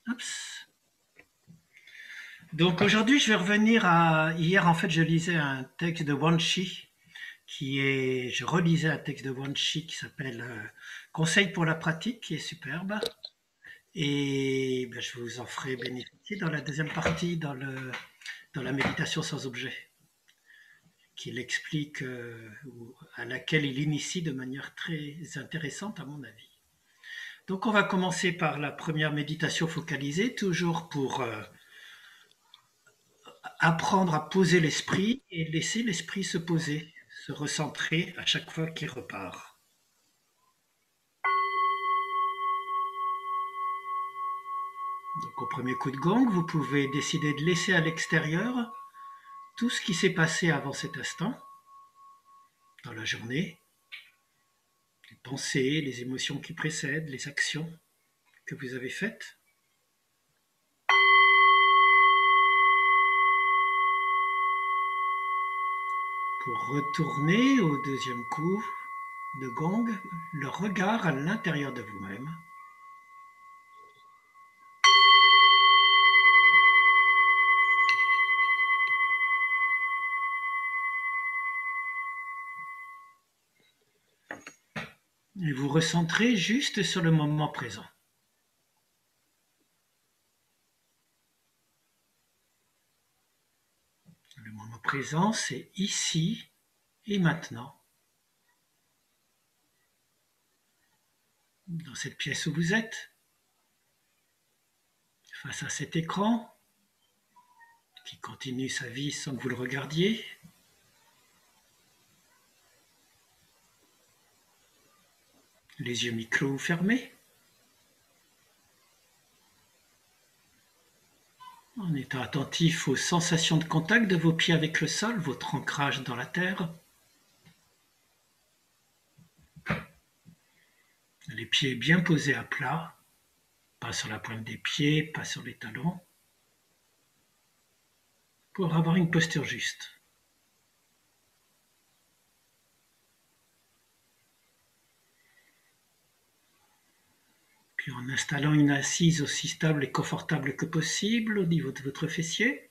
Oups. Donc aujourd'hui, je vais revenir à... Hier, en fait, je lisais un texte de Wan Shi, Je relisais un texte de Wan Shi qui s'appelle Conseil pour la pratique, qui est superbe. Et ben, je vous en ferai bénéficier dans la deuxième partie, dans la méditation sans objet, qu'il explique, à laquelle il initie de manière très intéressante, à mon avis. Donc on va commencer par la première méditation focalisée, toujours pour apprendre à poser l'esprit et laisser l'esprit se poser, se recentrer à chaque fois qu'il repart. Donc au premier coup de gong, vous pouvez décider de laisser à l'extérieur tout ce qui s'est passé avant cet instant, dans la journée, les pensées, les émotions qui précèdent, les actions que vous avez faites. Pour retourner au deuxième coup de gong, le regard à l'intérieur de vous-même. Et vous recentrez juste sur le moment présent. Le moment présent, c'est ici et maintenant. Dans cette pièce où vous êtes, face à cet écran qui continue sa vie sans que vous le regardiez. Les yeux mi-clos ou fermés. En étant attentif aux sensations de contact de vos pieds avec le sol, votre ancrage dans la terre. Les pieds bien posés à plat, pas sur la pointe des pieds, pas sur les talons, pour avoir une posture juste. Puis en installant une assise aussi stable et confortable que possible au niveau de votre fessier,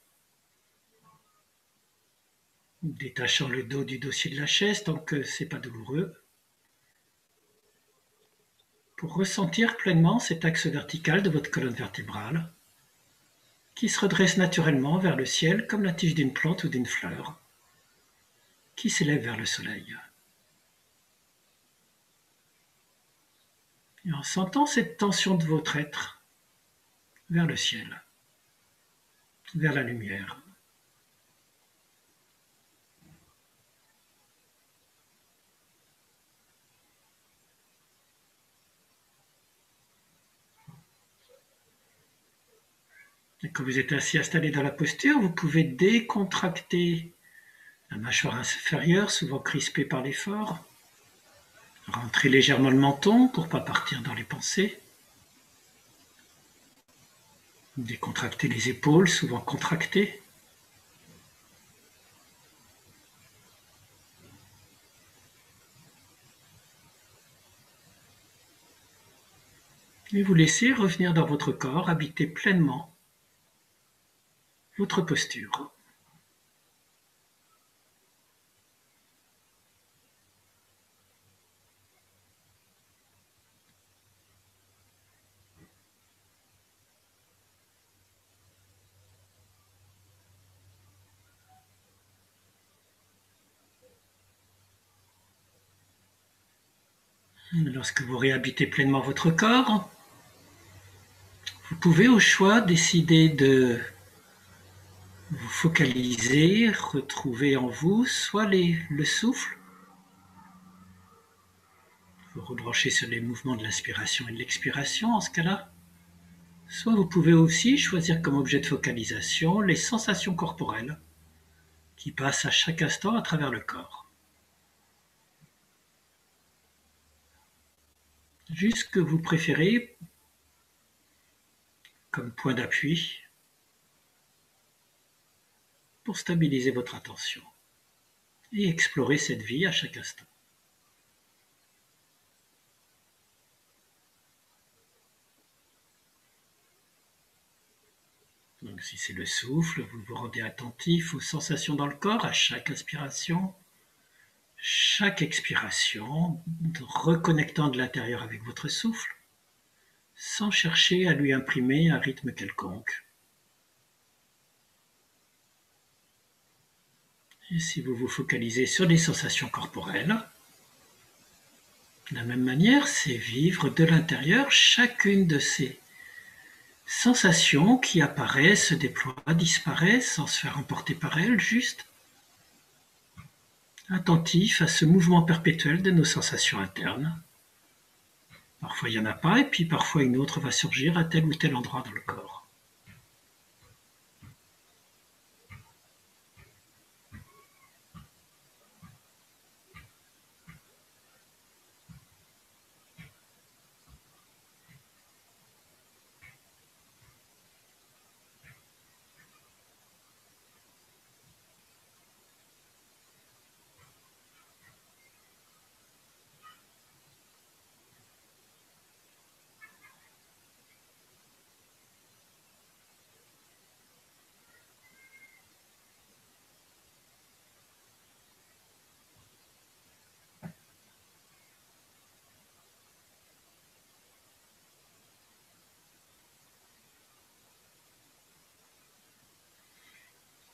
détachant le dos du dossier de la chaise tant que ce n'est pas douloureux, pour ressentir pleinement cet axe vertical de votre colonne vertébrale qui se redresse naturellement vers le ciel comme la tige d'une plante ou d'une fleur qui s'élève vers le soleil. Et en sentant cette tension de votre être vers le ciel, vers la lumière. Et quand vous êtes assis installé dans la posture, vous pouvez décontracter la mâchoire inférieure, souvent crispée par l'effort. Rentrez légèrement le menton pour ne pas partir dans les pensées. Décontractez les épaules, souvent contractées. Et vous laissez revenir dans votre corps, habiter pleinement votre posture. Lorsque vous réhabitez pleinement votre corps, vous pouvez au choix décider de vous focaliser, retrouver en vous soit le souffle, vous rebranchez sur les mouvements de l'inspiration et de l'expiration en ce cas-là, soit vous pouvez aussi choisir comme objet de focalisation les sensations corporelles qui passent à chaque instant à travers le corps. Juste ce que vous préférez comme point d'appui pour stabiliser votre attention et explorer cette vie à chaque instant. Si c'est le souffle, vous vous rendez attentif aux sensations dans le corps à chaque inspiration, chaque expiration, reconnectant de l'intérieur avec votre souffle, sans chercher à lui imprimer un rythme quelconque. Et si vous vous focalisez sur les sensations corporelles, de la même manière, c'est vivre de l'intérieur chacune de ces sensations qui apparaissent, se déploient, disparaissent sans se faire emporter par elles, juste attentif à ce mouvement perpétuel de nos sensations internes. Parfois il n'y en a pas, et puis parfois une autre va surgir à tel ou tel endroit dans le corps.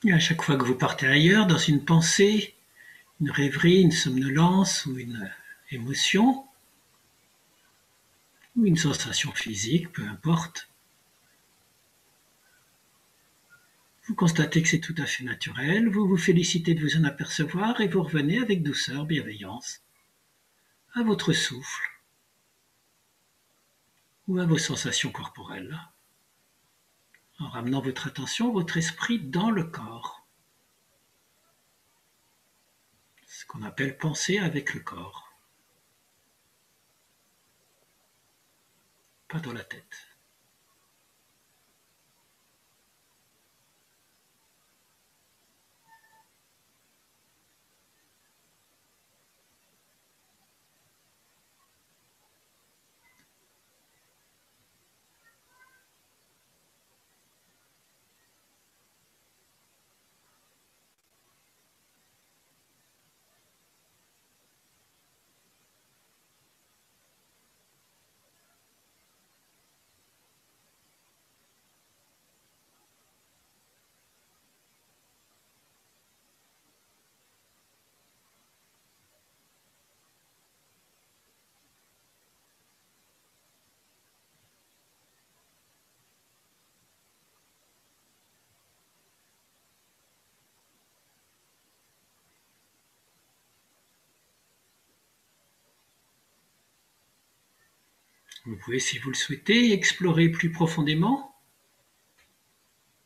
Et à chaque fois que vous partez ailleurs, dans une pensée, une rêverie, une somnolence ou une émotion, ou une sensation physique, peu importe, vous constatez que c'est tout à fait naturel, vous vous félicitez de vous en apercevoir et vous revenez avec douceur, bienveillance, à votre souffle ou à vos sensations corporelles, en ramenant votre attention, votre esprit dans le corps. Ce qu'on appelle penser avec le corps, pas dans la tête. Vous pouvez, si vous le souhaitez, explorer plus profondément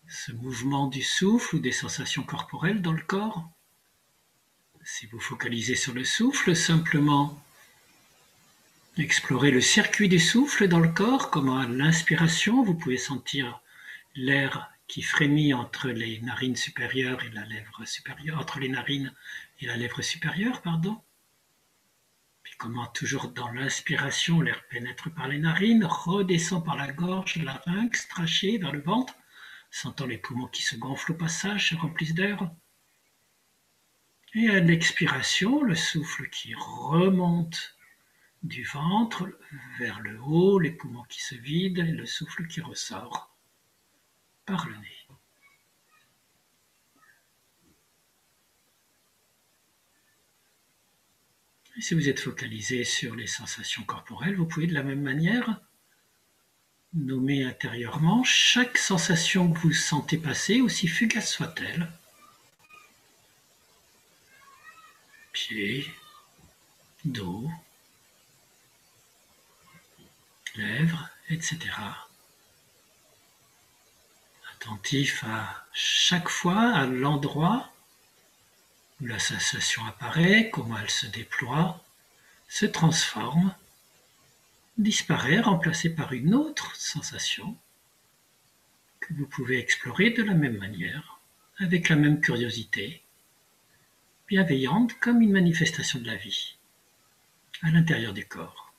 ce mouvement du souffle ou des sensations corporelles dans le corps. Si vous focalisez sur le souffle, simplement explorez le circuit du souffle dans le corps, comment à l'inspiration, vous pouvez sentir l'air qui frémit entre les narines supérieures et la lèvre supérieure, entre les narines et la lèvre supérieure, pardon. Puis comment toujours dans l'inspiration, l'air pénètre par les narines, redescend par la gorge, le larynx, trachée vers le ventre, sentant les poumons qui se gonflent au passage, se remplissent d'air. Et à l'expiration, le souffle qui remonte du ventre vers le haut, les poumons qui se vident et le souffle qui ressort par le nez. Et si vous êtes focalisé sur les sensations corporelles, vous pouvez de la même manière nommer intérieurement chaque sensation que vous sentez passer, aussi fugace soit-elle. Pieds, dos, lèvres, etc. Attentif à chaque fois à l'endroit où la sensation apparaît, comment elle se déploie, se transforme, disparaît, remplacée par une autre sensation que vous pouvez explorer de la même manière, avec la même curiosité, bienveillante comme une manifestation de la vie, à l'intérieur du corps.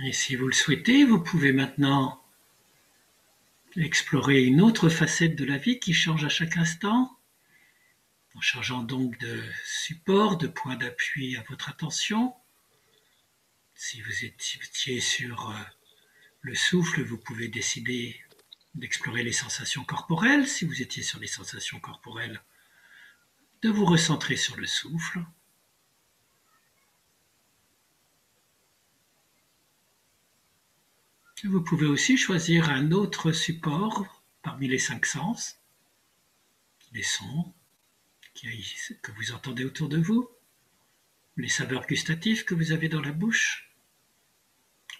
Et si vous le souhaitez, vous pouvez maintenant explorer une autre facette de la vie qui change à chaque instant, en changeant donc de support, de point d'appui à votre attention. Si vous étiez sur le souffle, vous pouvez décider d'explorer les sensations corporelles. Si vous étiez sur les sensations corporelles, de vous recentrer sur le souffle. Vous pouvez aussi choisir un autre support parmi les 5 sens, les sons que vous entendez autour de vous, les saveurs gustatives que vous avez dans la bouche,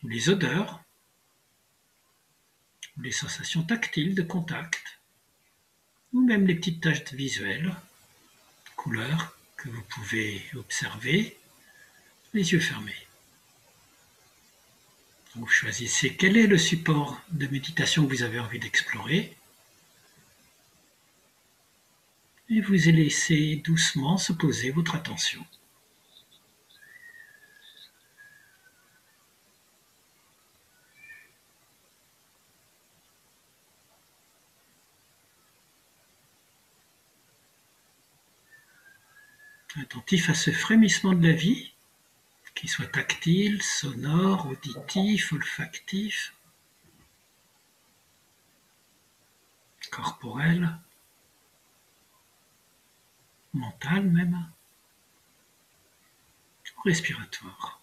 ou les odeurs, ou les sensations tactiles de contact, ou même les petites taches visuelles, couleurs que vous pouvez observer, les yeux fermés. Vous choisissez quel est le support de méditation que vous avez envie d'explorer et vous laissez doucement se poser votre attention. Attentif à ce frémissement de la vie, qu'il soit tactile, sonore, auditif, olfactif, corporel, mental même, respiratoire.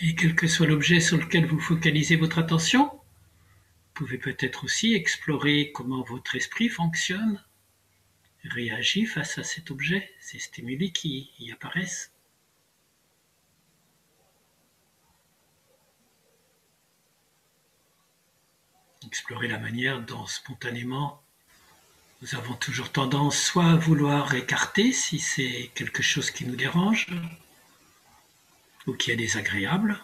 Et quel que soit l'objet sur lequel vous focalisez votre attention, vous pouvez peut-être aussi explorer comment votre esprit fonctionne, réagit face à cet objet, ces stimuli qui y apparaissent. Explorer la manière dont spontanément nous avons toujours tendance soit à vouloir écarter si c'est quelque chose qui nous dérange ou qui est désagréable,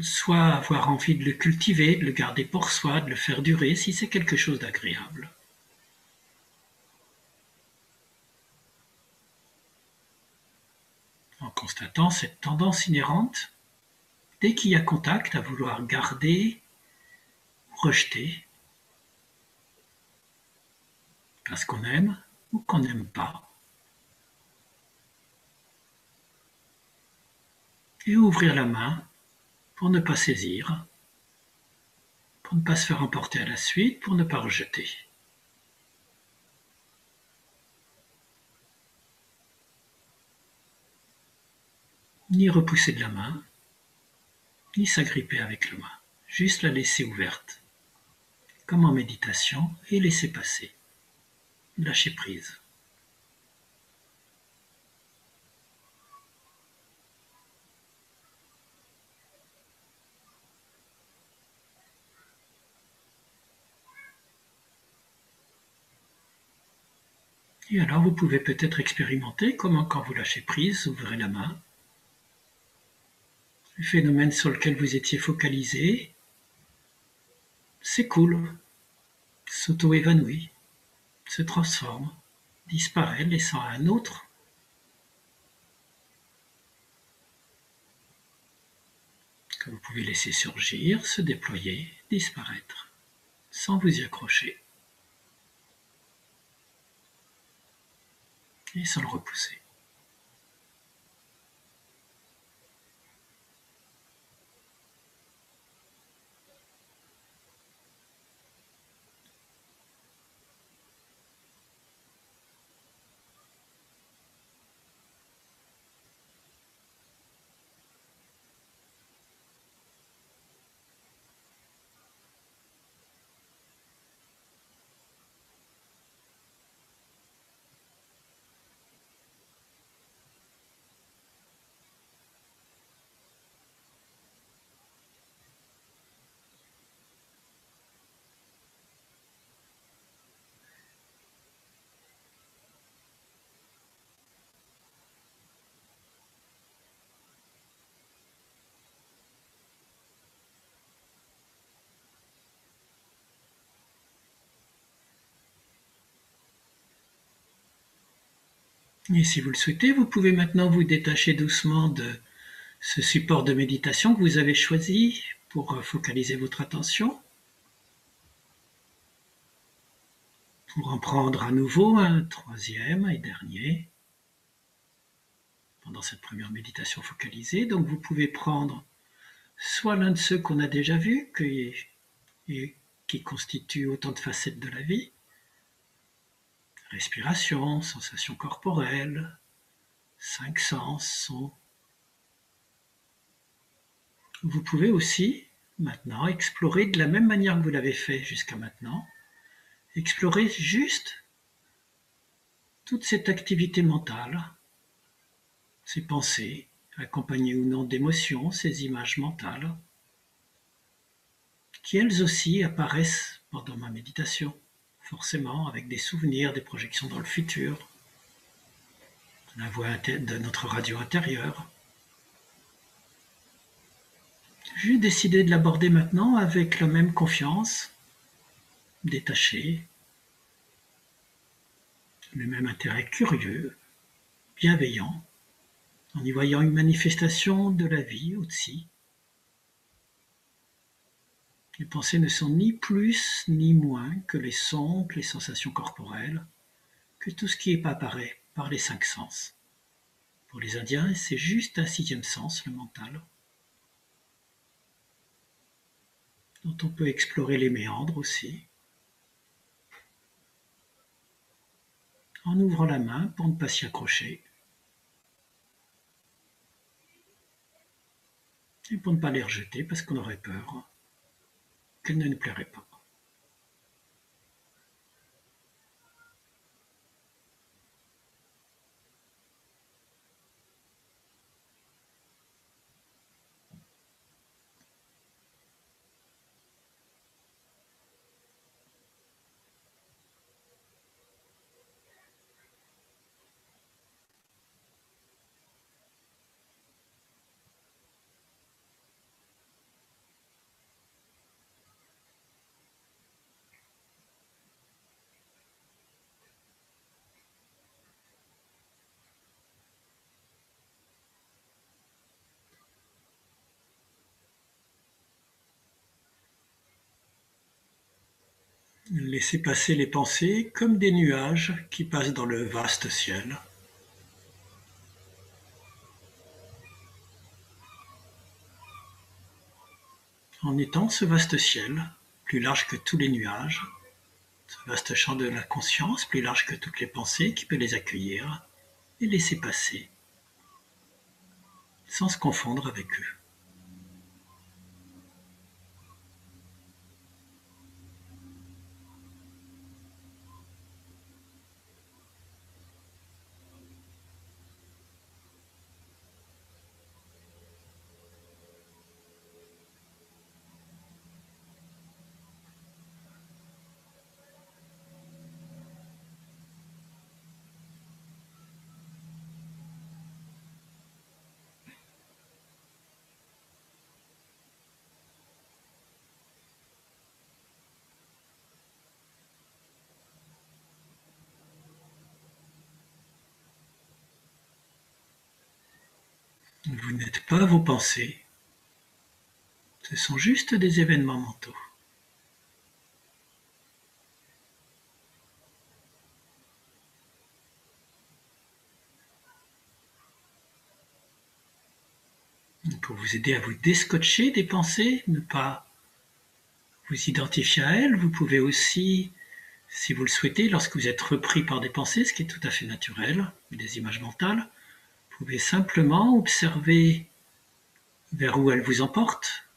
soit avoir envie de le cultiver, de le garder pour soi, de le faire durer si c'est quelque chose d'agréable. En constatant cette tendance inhérente, dès qu'il y a contact, à vouloir garder ou rejeter, parce qu'on aime ou qu'on n'aime pas, et ouvrir la main pour ne pas saisir, pour ne pas se faire emporter à la suite, pour ne pas rejeter. Ni repousser de la main, ni s'agripper avec la main, juste la laisser ouverte, comme en méditation, et laisser passer, lâcher prise. Et alors vous pouvez peut-être expérimenter comment quand vous lâchez prise, ouvrez la main, le phénomène sur lequel vous étiez focalisé s'écoule, s'auto-évanouit, se transforme, disparaît, laissant un autre que vous pouvez laisser surgir, se déployer, disparaître, sans vous y accrocher. et sans le repousser. Et si vous le souhaitez, vous pouvez maintenant vous détacher doucement de ce support de méditation que vous avez choisi pour focaliser votre attention, pour en prendre à nouveau un troisième et dernier pendant cette première méditation focalisée. Donc vous pouvez prendre soit l'un de ceux qu'on a déjà vus, qui constituent autant de facettes de la vie, respiration, sensations corporelles, 5 sens, sons. Vous pouvez aussi maintenant explorer de la même manière que vous l'avez fait jusqu'à maintenant, explorer juste toute cette activité mentale, ces pensées, accompagnées ou non d'émotions, ces images mentales, qui elles aussi apparaissent pendant ma méditation, forcément avec des souvenirs, des projections dans le futur, la voix de notre radio intérieure. J'ai décidé de l'aborder maintenant avec la même confiance, détachée, le même intérêt curieux, bienveillant, en y voyant une manifestation de la vie aussi. Les pensées ne sont ni plus ni moins que les sons, que les sensations corporelles, que tout ce qui apparaît par les 5 sens. Pour les Indiens, c'est juste un 6e sens, le mental, dont on peut explorer les méandres aussi, en ouvrant la main pour ne pas s'y accrocher, et pour ne pas les rejeter parce qu'on aurait peur qu'elles ne nous plairaient pas. Laissez passer les pensées comme des nuages qui passent dans le vaste ciel. En étant ce vaste ciel, plus large que tous les nuages, ce vaste champ de la conscience, plus large que toutes les pensées, qui peut les accueillir et laisser passer, sans se confondre avec eux. Vous n'êtes pas vos pensées, ce sont juste des événements mentaux. pour vous aider à vous déscotcher des pensées, ne pas vous identifier à elles. Vous pouvez aussi, si vous le souhaitez, lorsque vous êtes repris par des pensées, ce qui est tout à fait naturel, des images mentales, vous pouvez simplement observer vers où elles vous emportent.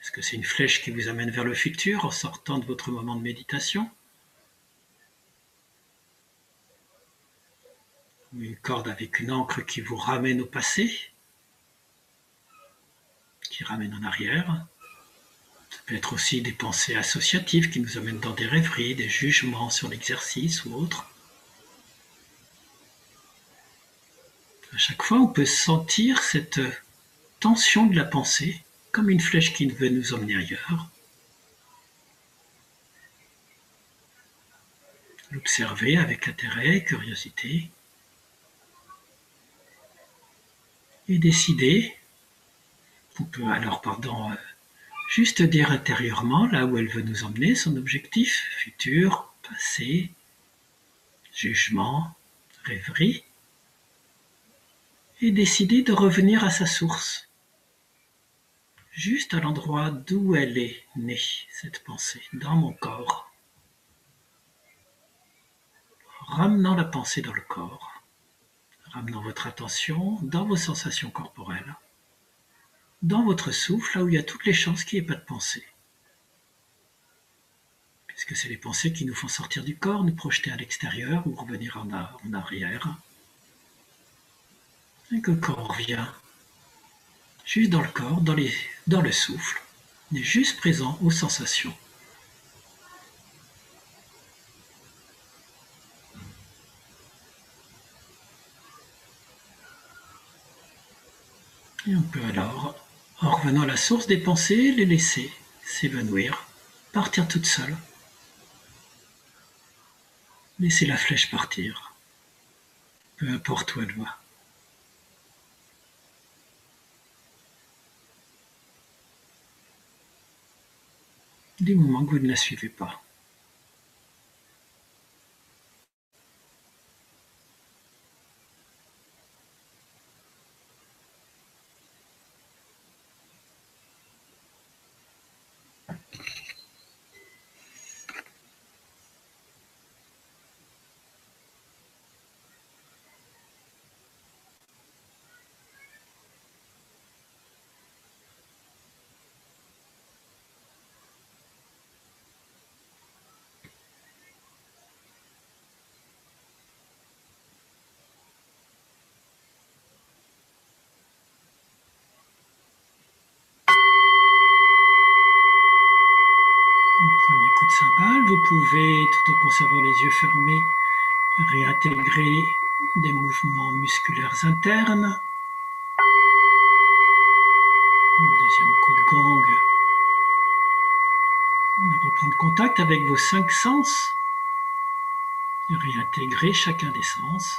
Est-ce que c'est une flèche qui vous amène vers le futur en sortant de votre moment de méditation? Ou une corde avec une encre qui vous ramène au passé, qui ramène en arrière? Ça peut être aussi des pensées associatives qui nous amènent dans des rêveries, des jugements sur l'exercice ou autre. À chaque fois, on peut sentir cette tension de la pensée, comme une flèche qui veut nous emmener ailleurs. L'observer avec intérêt et curiosité. Et décider, on peut alors, juste dire intérieurement là où elle veut nous emmener, son objectif, futur, passé, jugement, rêverie, et décider de revenir à sa source, juste à l'endroit d'où elle est née, cette pensée, dans mon corps, ramenant la pensée dans le corps, ramenant votre attention dans vos sensations corporelles, dans votre souffle, là où il y a toutes les chances qu'il n'y ait pas de pensée. Puisque c'est les pensées qui nous font sortir du corps, nous projeter à l'extérieur ou revenir en arrière. Et que le corps revient juste dans le corps, dans le souffle. On est juste présent aux sensations. Et on peut alors, en revenant à la source des pensées, les laisser s'évanouir, partir toutes seules. Laisser la flèche partir, peu importe où elle va. Du moment que vous ne la suivez pas. Premier coup de cymbale, vous pouvez, tout en conservant les yeux fermés, réintégrer des mouvements musculaires internes. Deuxième coup de gong. Reprendre contact avec vos 5 sens. Réintégrer chacun des sens.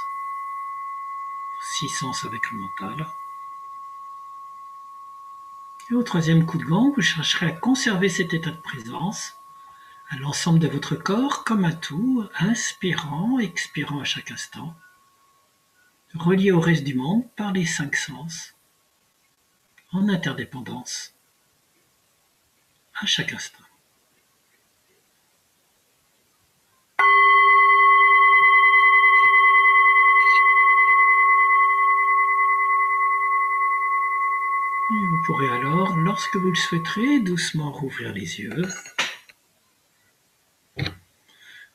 6 sens avec le mental. Et au troisième coup de gong, vous chercherez à conserver cet état de présence à l'ensemble de votre corps comme un tout, inspirant, expirant à chaque instant, relié au reste du monde par les 5 sens, en interdépendance, à chaque instant. Et vous pourrez alors, lorsque vous le souhaiterez, doucement rouvrir les yeux,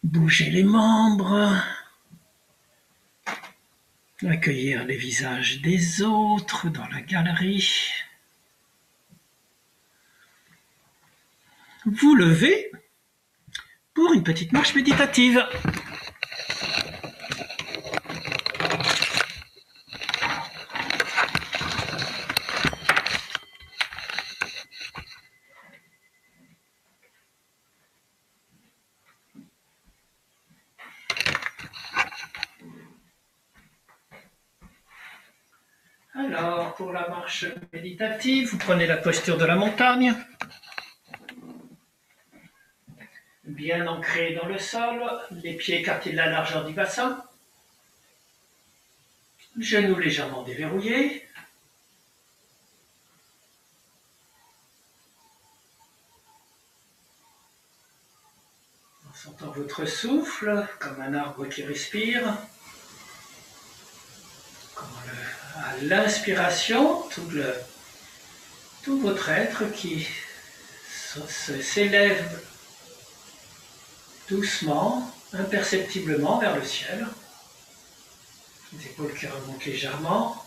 bouger les membres, accueillir les visages des autres dans la galerie. Vous levez pour une petite marche méditative. Alors, pour la marche méditative, vous prenez la posture de la montagne, bien ancré dans le sol, les pieds écartés de la largeur du bassin. Genoux légèrement déverrouillés. En sentant votre souffle comme un arbre qui respire. À l'inspiration, tout votre être qui s'élève doucement, imperceptiblement vers le ciel. Les épaules qui remontent légèrement.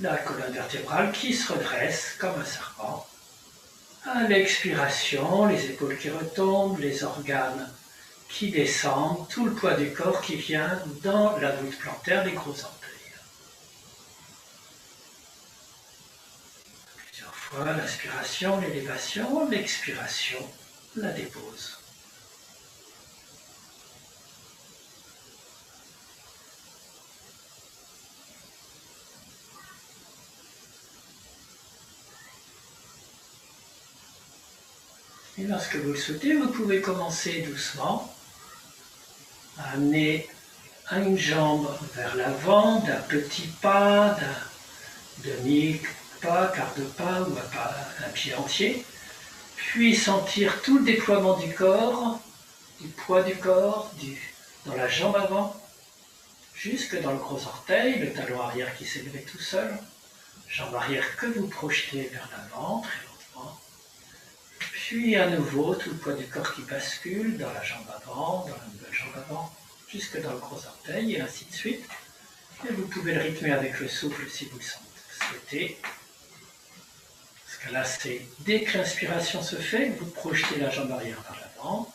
La colonne vertébrale qui se redresse comme un serpent. À l'expiration, les épaules qui retombent, les organes qui descendent, tout le poids du corps qui vient dans la voûte plantaire des gros orteils. Plusieurs fois, l'inspiration, l'élévation, l'expiration, la dépose. Et lorsque vous le souhaitez, vous pouvez commencer doucement à amener une jambe vers l'avant, d'un petit pas, d'un demi-pas, quart de pas ou un pied entier, puis sentir tout le déploiement du corps, du poids du corps, dans la jambe avant, jusque dans le gros orteil, le talon arrière qui s'est levé tout seul, jambe arrière que vous projetez vers l'avant, très lentement, puis à nouveau tout le poids du corps qui bascule dans la jambe avant, dans la nouvelle jambe avant, jusque dans le gros orteil, et ainsi de suite. Et vous pouvez le rythmer avec le souffle si vous le souhaitez. Parce que là, c'est dès que l'inspiration se fait, vous projetez la jambe arrière vers l'avant.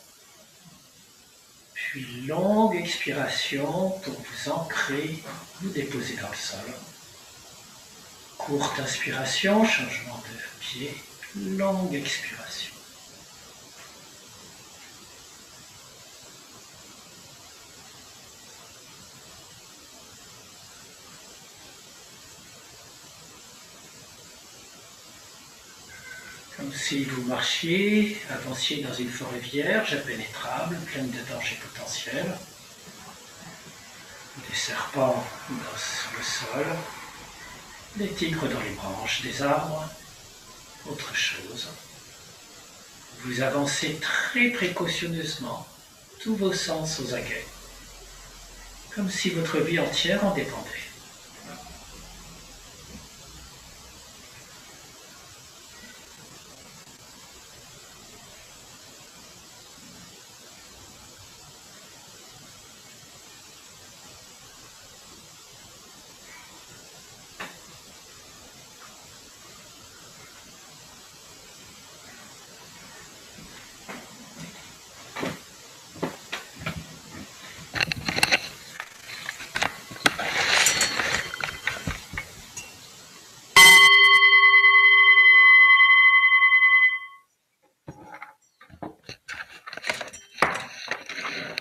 Puis longue expiration pour vous ancrer, vous déposer dans le sol. Courte inspiration, changement de pied, longue expiration. Comme si vous marchiez, avanciez dans une forêt vierge, impénétrable, pleine de dangers potentiels. Des serpents sur le sol, des tigres dans les branches des arbres, autre chose. Vous avancez très précautionneusement, tous vos sens aux aguets, comme si votre vie entière en dépendait.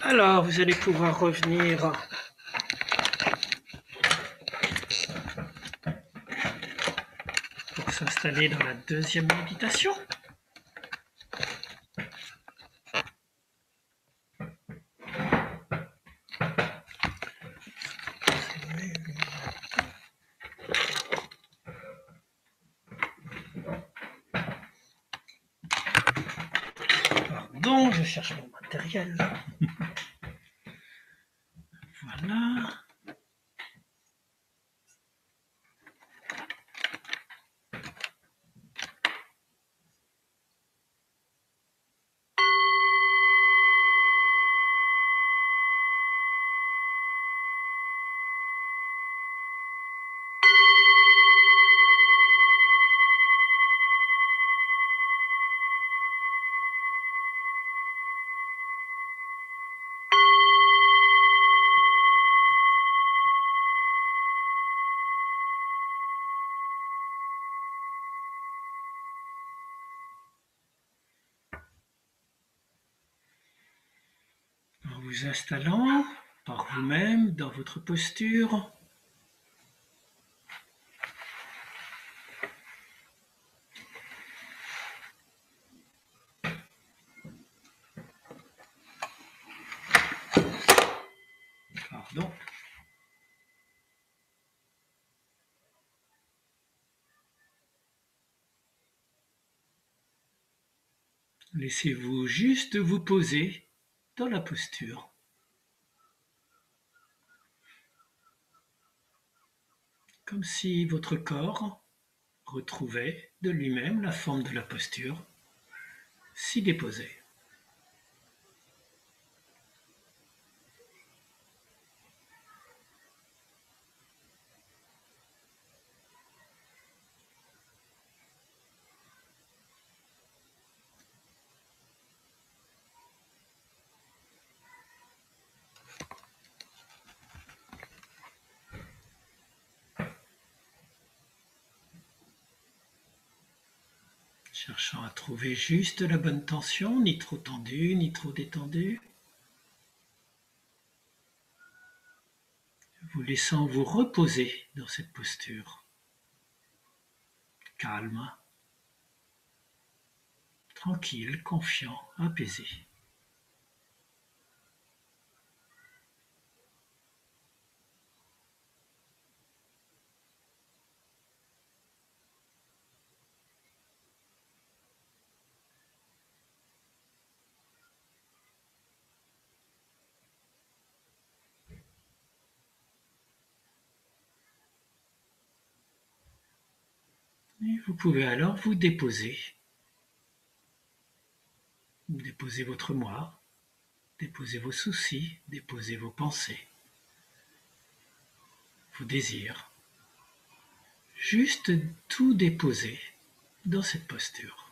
Alors, vous allez pouvoir revenir pour s'installer dans la deuxième méditation. Pardon, je cherche mon matériel. Voilà. En vous installant par vous-même dans votre posture, pardon. Laissez-vous juste vous poser dans la posture, comme si votre corps retrouvait de lui-même la forme de la posture, s'y déposer. Cherchant à trouver juste la bonne tension, ni trop tendue, ni trop détendue. Vous laissant vous reposer dans cette posture. Calme, tranquille, confiant, apaisé. Et vous pouvez alors vous déposer. Déposez votre moi, déposez vos soucis, déposez vos pensées, vos désirs. Juste tout déposer dans cette posture.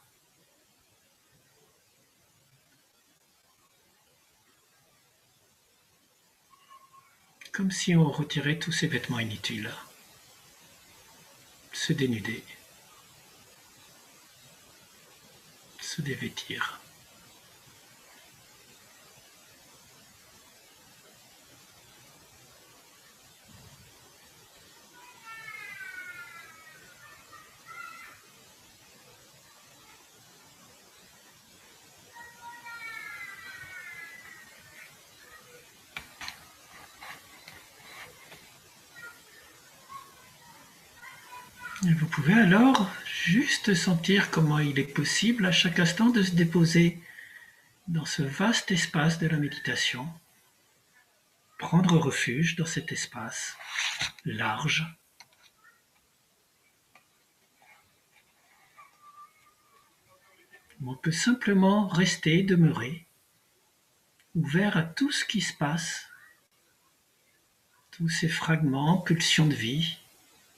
Comme si on retirait tous ces vêtements inutiles. Se dénuder. Se dévêtir. Et vous pouvez alors juste sentir comment il est possible à chaque instant de se déposer dans ce vaste espace de la méditation, prendre refuge dans cet espace large. On peut simplement rester, demeurer, ouvert à tout ce qui se passe, tous ces fragments, pulsions de vie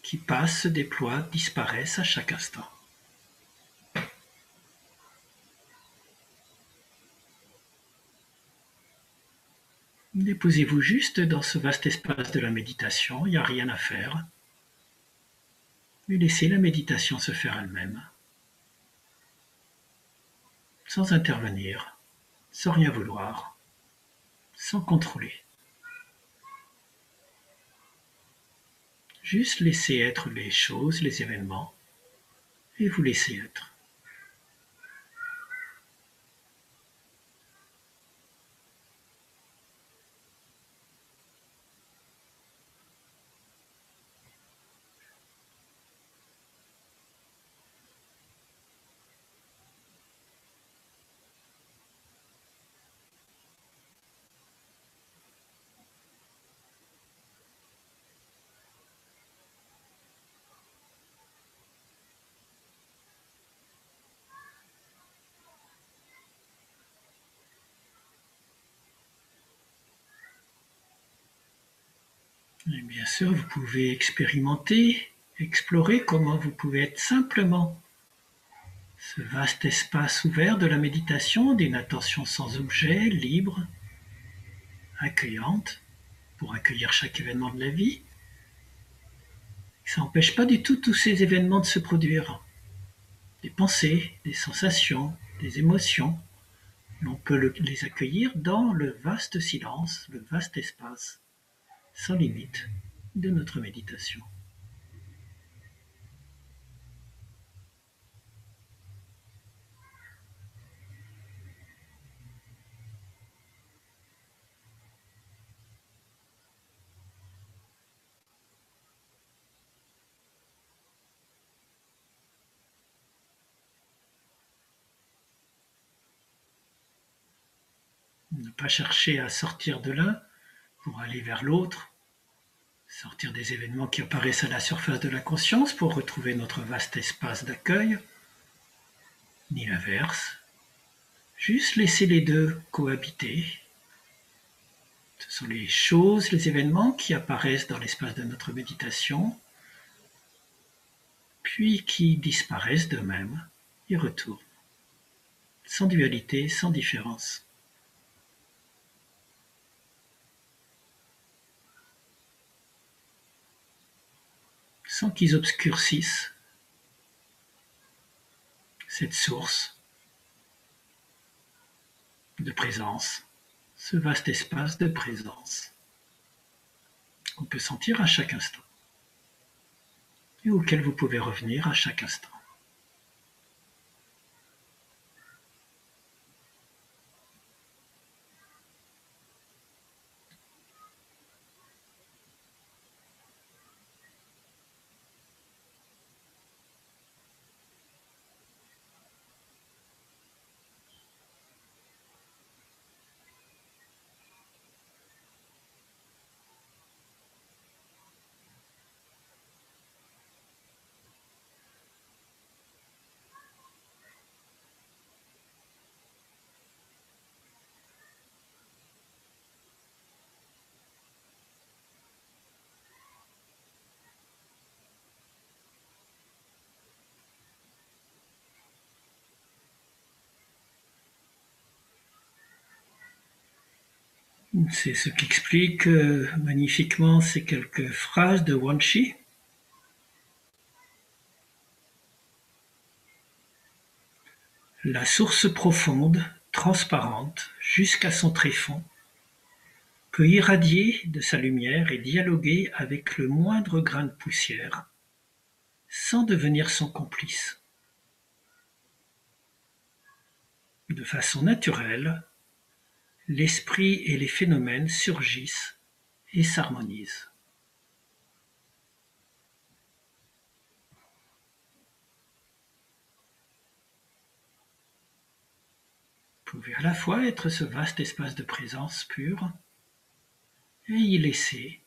qui passent, se déploient, disparaissent à chaque instant. Déposez-vous juste dans ce vaste espace de la méditation, il n'y a rien à faire. Et laissez la méditation se faire elle-même, sans intervenir, sans rien vouloir, sans contrôler. Juste laisser être les choses, les événements, et vous laisser être. Et bien sûr, vous pouvez expérimenter, explorer comment vous pouvez être simplement ce vaste espace ouvert de la méditation, d'une attention sans objet, libre, accueillante, pour accueillir chaque événement de la vie. Ça n'empêche pas du tout tous ces événements de se produire. Des pensées, des sensations, des émotions. On peut les accueillir dans le vaste silence, le vaste espace, sans limite, de notre méditation. Ne pas chercher à sortir de l'un pour aller vers l'autre, sortir des événements qui apparaissent à la surface de la conscience pour retrouver notre vaste espace d'accueil, ni l'inverse. Juste laisser les deux cohabiter. Ce sont les choses, les événements qui apparaissent dans l'espace de notre méditation, puis qui disparaissent d'eux-mêmes et retournent, sans dualité, sans différence. Sans qu'ils obscurcissent cette source de présence, ce vaste espace de présence qu'on peut sentir à chaque instant et auquel vous pouvez revenir à chaque instant. C'est ce qu'explique magnifiquement ces quelques phrases de Wan Shi. La source profonde, transparente, jusqu'à son tréfonds, peut irradier de sa lumière et dialoguer avec le moindre grain de poussière, sans devenir son complice. De façon naturelle, l'esprit et les phénomènes surgissent et s'harmonisent. Vous pouvez à la fois être ce vaste espace de présence pure et y laisser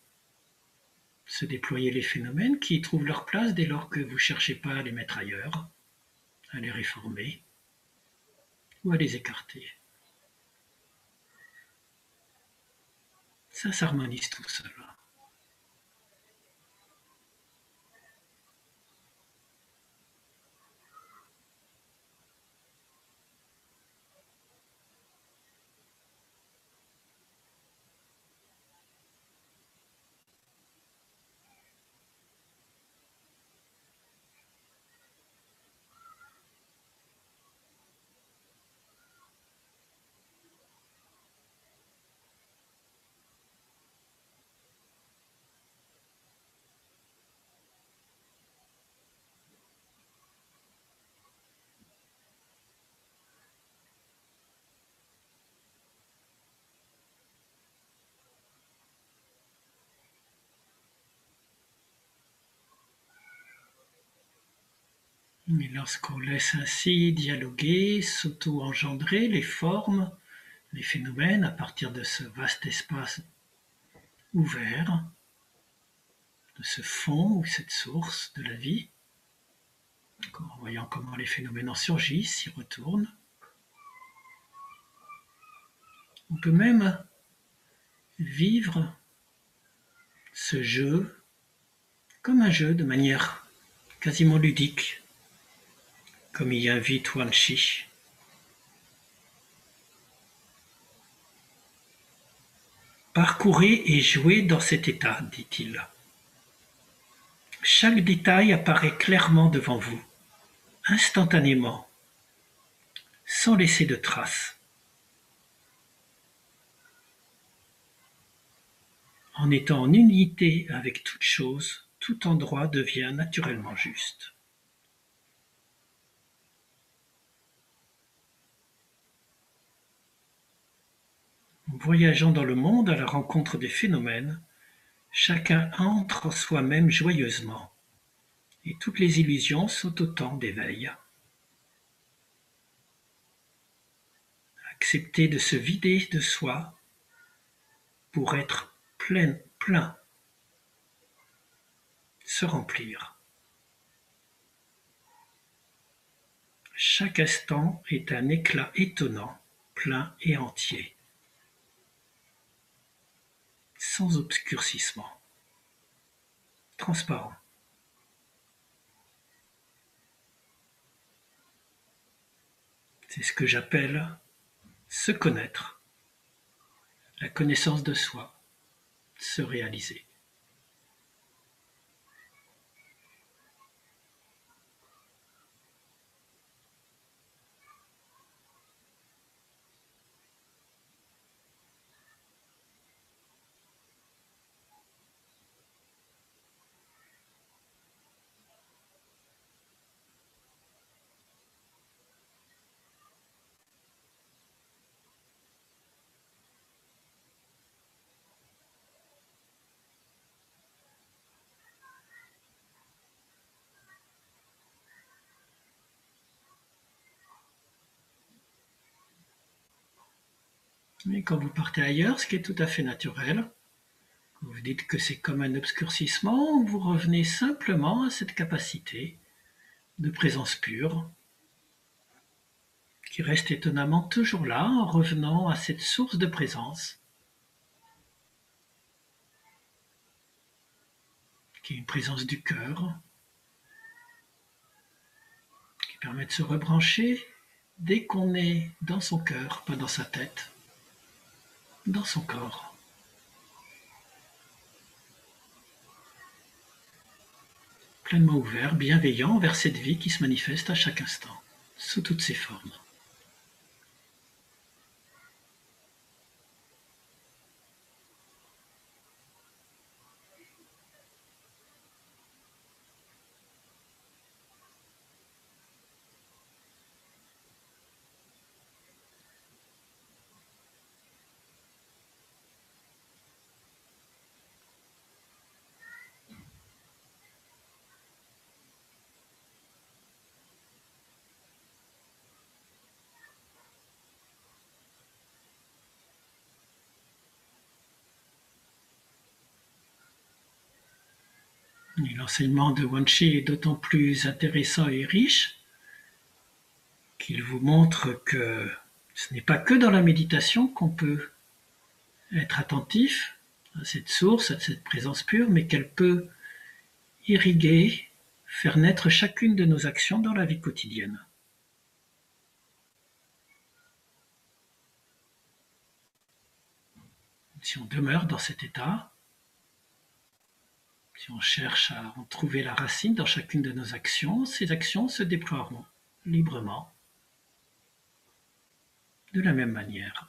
se déployer les phénomènes qui trouvent leur place dès lors que vous ne cherchez pas à les mettre ailleurs, à les réformer ou à les écarter. Ça s'harmonise tout seul. Mais lorsqu'on laisse ainsi dialoguer, s'auto-engendrer les formes, les phénomènes à partir de ce vaste espace ouvert, de ce fond ou cette source de la vie, en voyant comment les phénomènes en surgissent, y retournent, on peut même vivre ce jeu comme un jeu de manière quasiment ludique, comme y invite Wan Shi. Parcourez et jouez dans cet état, dit-il. Chaque détail apparaît clairement devant vous, instantanément, sans laisser de traces. En étant en unité avec toute chose, tout endroit devient naturellement juste. En voyageant dans le monde à la rencontre des phénomènes, chacun entre en soi-même joyeusement, et toutes les illusions sont autant d'éveil. Accepter de se vider de soi pour être plein, se remplir. Chaque instant est un éclat étonnant, plein et entier, sans obscurcissement, transparent. C'est ce que j'appelle se connaître, la connaissance de soi, se réaliser. Mais quand vous partez ailleurs, ce qui est tout à fait naturel, vous dites que c'est comme un obscurcissement, vous revenez simplement à cette capacité de présence pure, qui reste étonnamment toujours là en revenant à cette source de présence, qui est une présence du cœur, qui permet de se rebrancher dès qu'on est dans son cœur, pas dans sa tête, dans son corps. Pleinement ouvert, bienveillant envers cette vie qui se manifeste à chaque instant, sous toutes ses formes. Et l'enseignement de Wan Shi est d'autant plus intéressant et riche qu'il vous montre que ce n'est pas que dans la méditation qu'on peut être attentif à cette source, à cette présence pure, mais qu'elle peut irriguer, faire naître chacune de nos actions dans la vie quotidienne. Si on demeure dans cet état, si on cherche à en trouver la racine dans chacune de nos actions, ces actions se déploieront librement, de la même manière.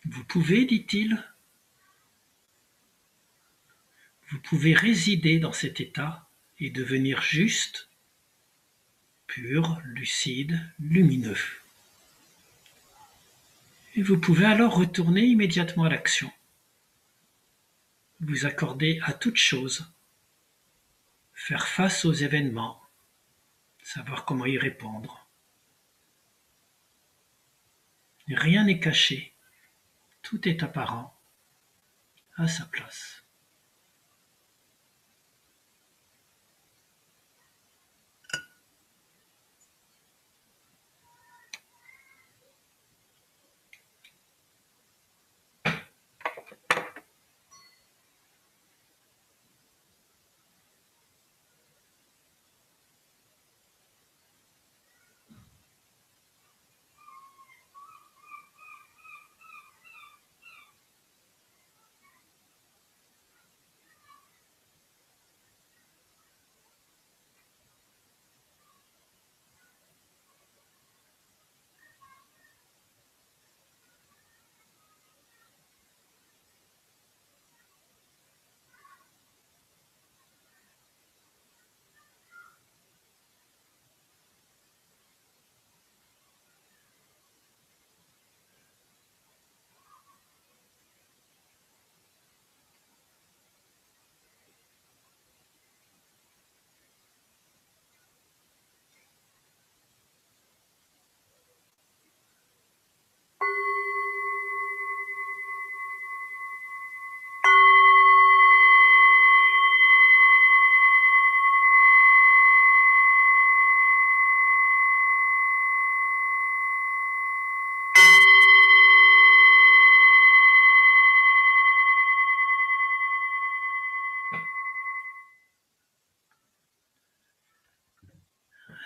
Vous pouvez, dit-il, vous pouvez résider dans cet état et devenir juste, pur, lucide, lumineux. Et vous pouvez alors retourner immédiatement à l'action. Vous accorder à toute chose, faire face aux événements, savoir comment y répondre. Rien n'est caché, tout est apparent, à sa place.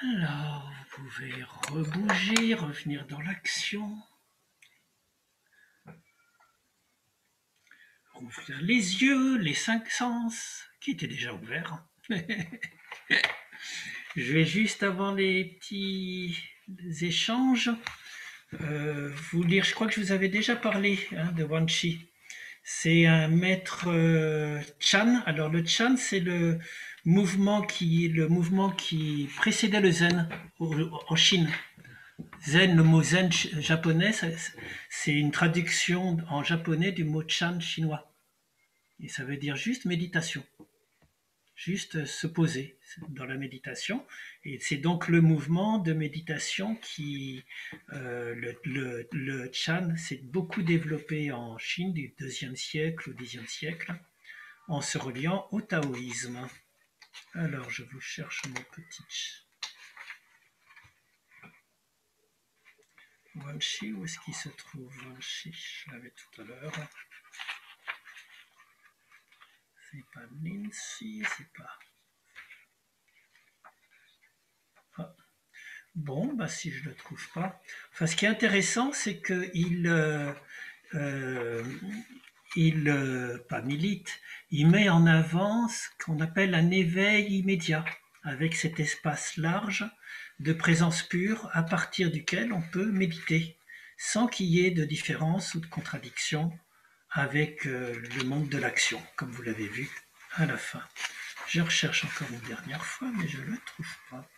Alors, vous pouvez rebouger, revenir dans l'action. Ouvrir les yeux, les 5 sens, qui étaient déjà ouverts. Je vais juste, avant les petits échanges, vous lire, je crois que je vous avais déjà parlé de Wan Shi. C'est un maître Chan. Alors le Chan, c'est le mouvement qui précédait le Zen en Chine. Zen, le mot Zen japonais, c'est une traduction en japonais du mot Chan chinois. Et ça veut dire juste méditation. Juste se poser dans la méditation. Et c'est donc le mouvement de méditation qui, le Chan s'est beaucoup développé en Chine du 2e siècle au 10e siècle, en se reliant au taoïsme. Alors, je vous cherche mon petit Wan Shi, où est-ce qu'il se trouve Wan Shi, je l'avais tout à l'heure. C'est pas Ninsi, c'est pas... Ah. Bon, bah si je ne le trouve pas. Enfin, ce qui est intéressant, c'est qu'il pas milite, il met en avant ce qu'on appelle un éveil immédiat, avec cet espace large de présence pure à partir duquel on peut méditer, sans qu'il y ait de différence ou de contradiction avec le monde de l'action, comme vous l'avez vu à la fin. Je recherche encore une dernière fois, mais je ne le trouve pas.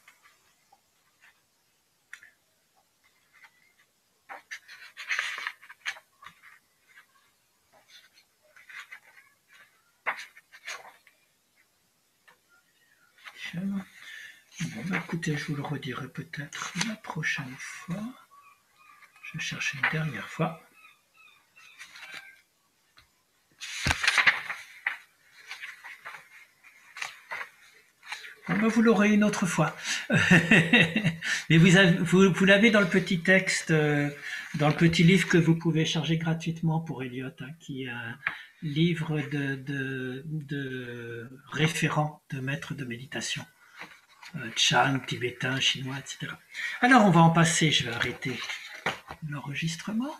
Bon, bah écoutez, je vous le redirai peut-être la prochaine fois. Je cherche une dernière fois. Bon, bah vous l'aurez une autre fois. Mais vous l'avez dans le petit texte, dans le petit livre que vous pouvez charger gratuitement pour Elliot, qui est un livre de référent de maître de méditation. Chan, tibétain, chinois, etc. Alors on va en passer, je vais arrêter l'enregistrement.